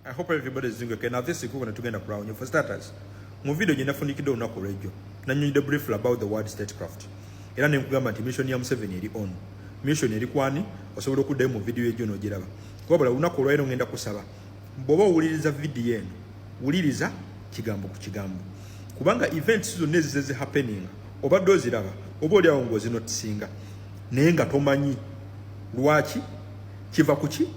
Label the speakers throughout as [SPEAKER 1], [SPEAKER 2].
[SPEAKER 1] I hope everybody is doing okay. Now this is going to get around. For starters, mu video gye nafunikidde olunaku olw'ejjo nannyonnyodde briefly about the word statecraft. Era ne nkugamba nti mission ya Museveni eri on. Mission eri kwani osobola okuddayo mu video y'ejjo n'ogiraba. Wabula olunaku olwaleero ngenda kusaba bw'oba owuliriza video eno wuliriza kigambo ku kigambo. Kubanga events zonna ezize happening obadde oziraba oba oli awo ng'ozinotisinga naye nga tomanyi lwaki kiva ku ki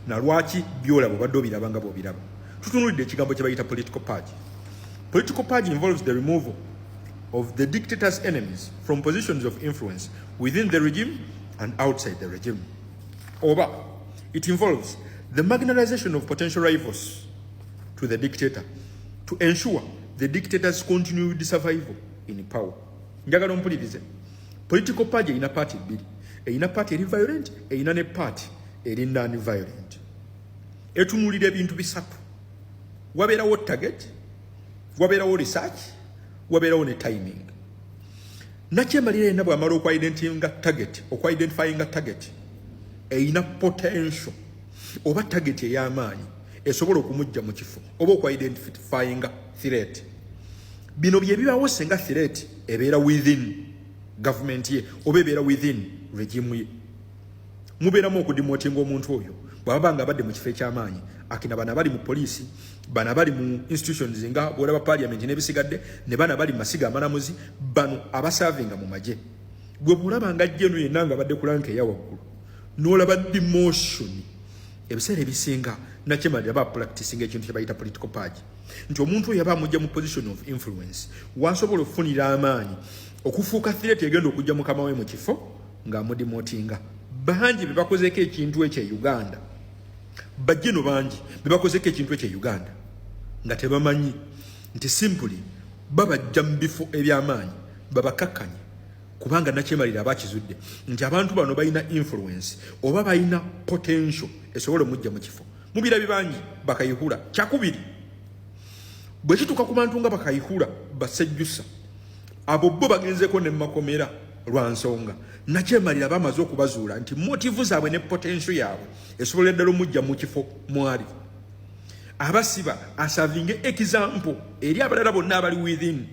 [SPEAKER 1] na lwaki byolaba obadde obiraba nga bw'obiraba. Tutunulidde ekigambo kye bayita political purge. Political purge involves the removal of the dictator's enemies from positions of influence within the regime and outside the regime. Oba, it involves the marginalization of potential rivals to the dictator to ensure the dictator's continued survival in power. Njagala mpulirize. Political purge ina party bbiri. Ina party eri violent, ina ne party eri non-violent. Etunulira ebintu bisatu. Wabeerawo target, wabeerawo research, wabeerawo ne timing. Nakyemalira yenna bw'amala okwa-identifying target eyina potential oba target ey'amaanyi esobola okumujja mu kifo oba okwa-identifying threat. Bino bye bibaawo senga threat ebeera within government ye oba ebeera within regime ye. Mubeeramu okudemotinga omuntu oyo bw'aba nga abadde mu kifo eky'amaanyi akina bana bali mu poliisi bana bali mu institutions nga bw'olaba parliament n'ebisigadde ne bana bali mu masiga amalamuzi bano abasavinga mu magye. Gwe bw'olaba nga ajjeno yenna nga abadde ku rank eya waggulu n'olaba demotion ebiseera ebisinga nakyemalira ba practicing ekintu kye bayita political purge nti omuntu oyo aba amujja mu position of influence wasobola okufunira amaanyi okufuuka threat egenda okujja mukama we mu kifo ng'amudemotinga. Bangi be bakozeeko ekintu ekyo e Uganda bajjeno bangi be bakozeeko ekintu ekyo e Uganda nga tebamanyi nti simply babajja mu bifo eby'amaanyi babakakkanye kubanga nakyemalira abakizudde nti abantu bano balina influence oba balina potential esobola omujja mu kifo. Mubirabi bangi bakayihula. Kyakubiri bwe kituuka ku bantu nga bakayihula basejjusa abo bo bagenzeko ne makomera lwa nsonga nakyemalira bamaze okubazuula nti motivu zaabwe ne potential yaabwe esobola ddala omujja mu kifo mwali. Abasiba asavinge example eri abalala bonna abali within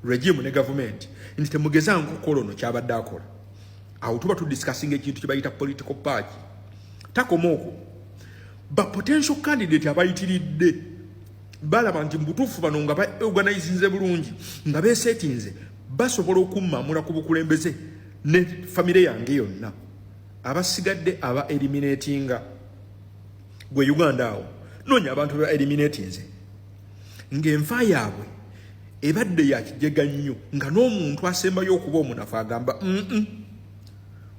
[SPEAKER 1] regime ne government nti temugezanga okukola ono kyabadde akola. Awo tuba tudiscussing ekintu kye bayita political purge. Takoma okwo ba potential candidate abayitiridde balaba nti mbutuufu bano nga ba-organizinze bulungi nga beesetinze basobola okummamula ku bukulembeze ne famire yange yonna abasigadde aba eliminatinga. Gwe Uganda awo noonya abantu ba eliminatinze ng'enfa yaabwe ebadde ya kijega nnyo nga n'omuntu asembayo okuba omunafu agamba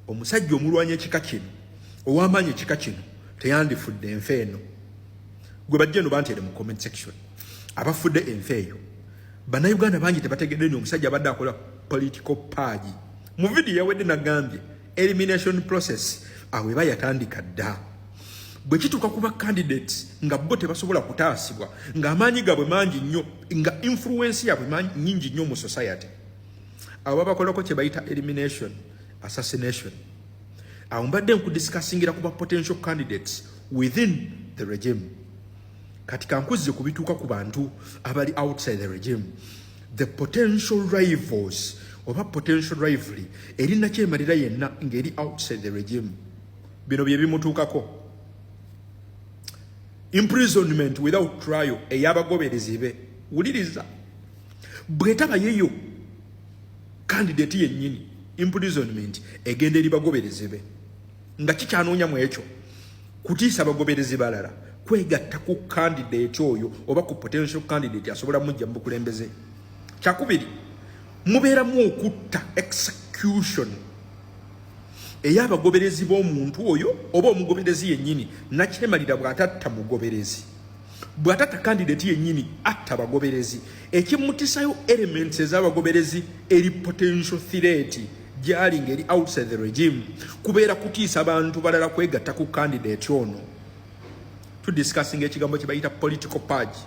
[SPEAKER 1] omusajja omulwanya ekika kino ow'amaanyi ekika kino teyandifudde enfa eno. Gwe bajja eno banteere mu comment section abafudde enfa eyo. Bannayuganda bangi tebategedde nti omusajja abadde akola political purge. Mu video yawedde nagambye elimination process awe eba yatandika dda. Bwe kituuka kuba candidates nga bo tebasobola kutaasibwa ng'amaanyi gaabwe mangi nnyo nga influence yaabwe nnyingi nnyo mu society abo babakolako kye bayita elimination assassination. Awo mbadde nkudiscussingira ku ba potential candidates within the regime. Kati kankuzze kubituuka ku bantu abali outside the regime. The potential rivals oba potential rivalry eri nakyemalira yenna ng'eri outside the regime. Bino bye bimutuukako. Imprisonment without trial ey'abagoberezi be. Wuliriza bwetaba yeyo candidate yennyini imprisonment egenda eri bagoberezi be nga kikyanoonya mu ekyo kutiisa bagoberezi balala kwegatta ku candidate oyo oba ku potential candidate asobola mujja mu bukulembeze. Kyakubiri mubeeramu okutta execution ey'abagoberezi b'omuntu oyo oba omugoberezi yennyini nakyemalira bw'atatta mugoberezi bw'atatta candidate yennyini atta bagoberezi. Ekimutisayo elements ez'abagoberezi eri potential threat gyali ng'eri outside the regime kubeera kutiisa bantu balala kwegatta ku candidate ono. Tudiscussing ekigambo kye bayita political purge.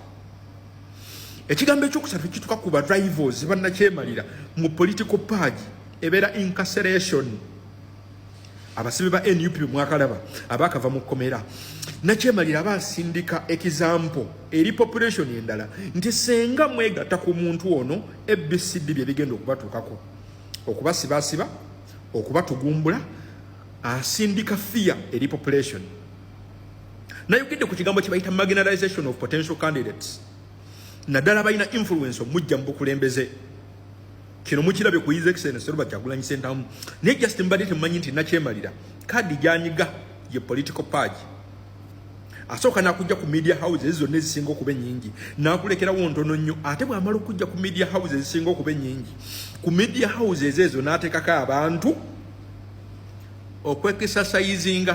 [SPEAKER 1] Ekigambo ekyokusatu kituuka ku ba rivals bannakyemalira mu political purge ebeera incarceration. Abasibe ba NUP mwakalaba abakava mu kkomera nakyemalira abasindika example eri population endala nti senga mwegatta ku muntu ono EBISIGADDE bye bigenda okubatuukako okubasibasiba okubatugumbula asindika fear eri population nayogedde ku kigambo kye bayita marginalization of potential candidates naddala balina influence omujja mu bukulembeze kino mukirabye ku His Excellency Kyagulanyi Sentamu naye just mbadde temumanyi nti nakyemalira kadi gyanyiga ye political page asooka nakujja ku media houses zonna ezisinga okuba ennyingi nakulekerawo ntono nnyo ate bw'amala okujja ku media houses ezisinga okuba ennyingi ku media houses ezo n'ateekako abantu okwexercisinga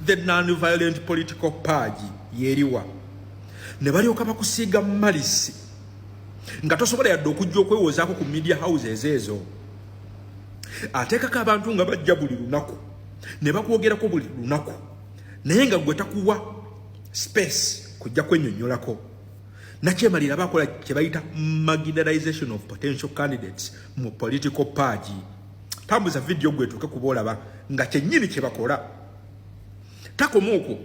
[SPEAKER 1] the non-violent political page yeriwa ne balyoka bakusiiga malisi nga tosobola yadde okujja okwewozaako ku media houses ezo ateekako abantu nga bajja buli lunaku ne bakwogerako buli lunaku naye nga gwe takuwa space kujja kwennyonnyolako nakyemalira bakola kye bayita marginalization of potential candidates mu political page tambuza video gwetuuke kuba olaba nga kyennyini kye bakola takoma okwo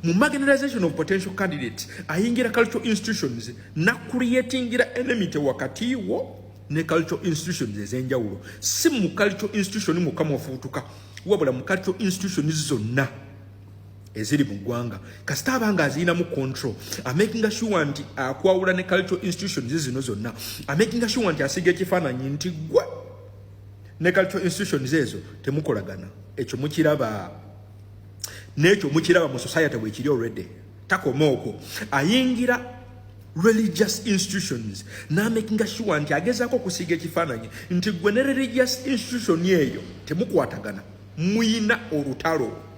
[SPEAKER 1] mu marginalization of potential candidates ayingira cultural institutions na creatingira enmity wakati wo ne cultural institutions ez'enjawulo si mu cultural institution mukka mwafuutuka wabula mu cultural institutions zonna eziri mu ggwanga kasita abanga azirinamu control amakinga sure nti akwawula ne cultural institutions zino zonna amakinga sure nti asiga ekifaananyi nti gwe ne cultural institutions ezo temukolagana ekyo mukiraba n'ekyo mukiraba mu society bwekiri already takoma okwo ayingira religious institutions n'amakinga sure nti agezaako okusiiga ekifaananyi nti gwe ne religious institution eyo temukwatagana muyina olutalo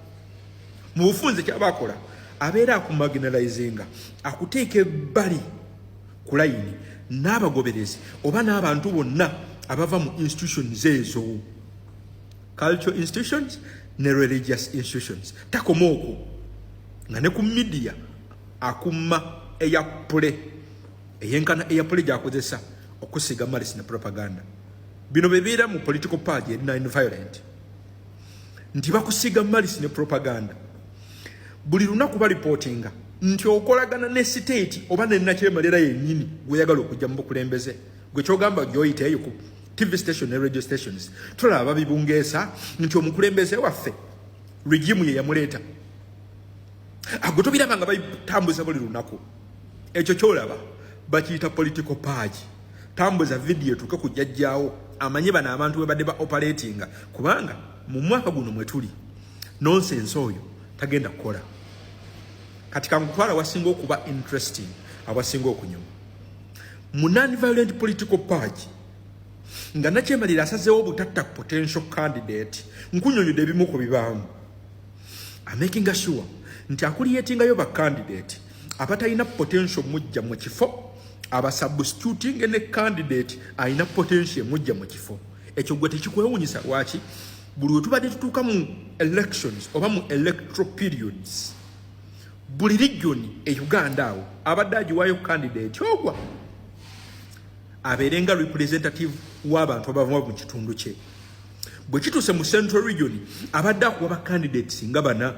[SPEAKER 1] mu bufunze kyabakola abeera akumarginalizinga akuteeka ebbali ku layini n'abagoberezi oba n'abantu bonna abava mu institutions ezo cultural institutions ne religious institutions takoma okwo nga ne ku media akumma eyapule eyenkana eyapule gyakozesa okusiga malisi ne propaganda bino bebeera mu political party eri non-violent nti bakusiga malisi ne propaganda buli lunaku balipotinga nti okolagana ne state oba ne nakyemalira yennyini gweyagala okujja mu bukulembeze gwe kyogamba gyoyiteeyo ku TV station ne radio stations tulaba bibungeesa nti omukulembeze waffe regimu ye yamuleeta agwe tobiraba nga batambuza buli lunaku ekyo kyolaba bakiyita political page tambuza video tuke kujjajjaawo amanye bano abantu bwe badde ba operatinga kubanga mu mwaka guno mwe tuli nonsense oyo tagenda kukola kati kangutwala wasinga okuba interesting awasinga okunyuma mu non-violent political page nga nakyemalira asazeewo obutatta potential candidate nkunyonyodde ebimu ku bibaamu amakinga sure nti akulyetingayo ba candidate abatalina potential mujja mu kifo abasubstituting ne candidate alina potential mujja mu kifo ekyo gwe tekikwewunyisa lwaki buli we tubadde tutuuka mu elections oba mu electoral periods buli region e Uganda awo abadde agiwaayo candidate ogwa abeerenga representative w'abantu abava mu kitundu kye bwe kituuse mu central region abadde akuwa ba candidates nga bana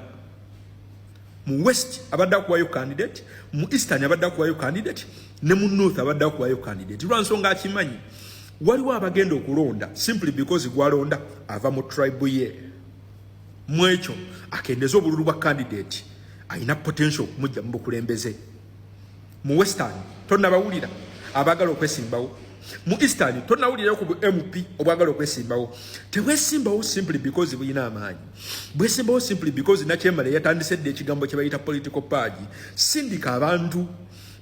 [SPEAKER 1] mu west abadde akuwayo candidate mu eastern abadde akuwayo candidate ne mu north abadde akuwayo candidate lwansonga akimanyi waliwo abagenda okulonda simply because gwalonda ava mu tribe ye mu ekyo akendeza obululu bwa candidate alina potential okumujja mu bukulembeze mu western tonnabawulira abagala okwesimbawo mu eastern tonnawulira ku MP obwagala okwesimbawo tebwesimbawo simply because buyina amaanyi bwesimbawo simply because nakyemala yatandisedde ekigambo kye bayita political page sindika abantu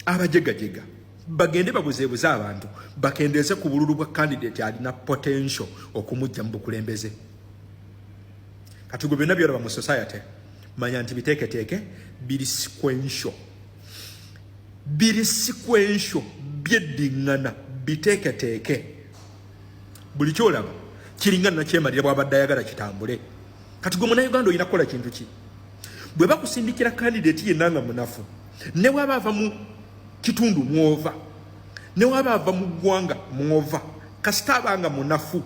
[SPEAKER 1] abajegajega bagende babuzeebuze abantu bakendeze ku bululu bwa candidate alina potential okumujja mu bukulembeze kati gwe byonna byolaba mu society manya nti biteeketeeke biri sequential byeddiŋŋana biteeketeeke buli kyolaba kiringana nakyemalira bw'abadde ayagala kitambule kati gwe munnayuganda olina kukola kintu ki bwe bakusindikira candidate yenna nga munafu ne waba ava mu kitundu mwova ne waba ava mu ggwanga mwova kasita abanga munafu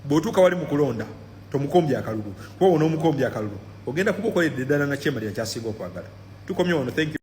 [SPEAKER 1] bw'otuuka wali mu kulonda tomukombya akalulu kuba wona omukombya akalulu ogenda kuba okoledde ddala nakyemalira kyasinga okwagala tukomye wano. Thank you.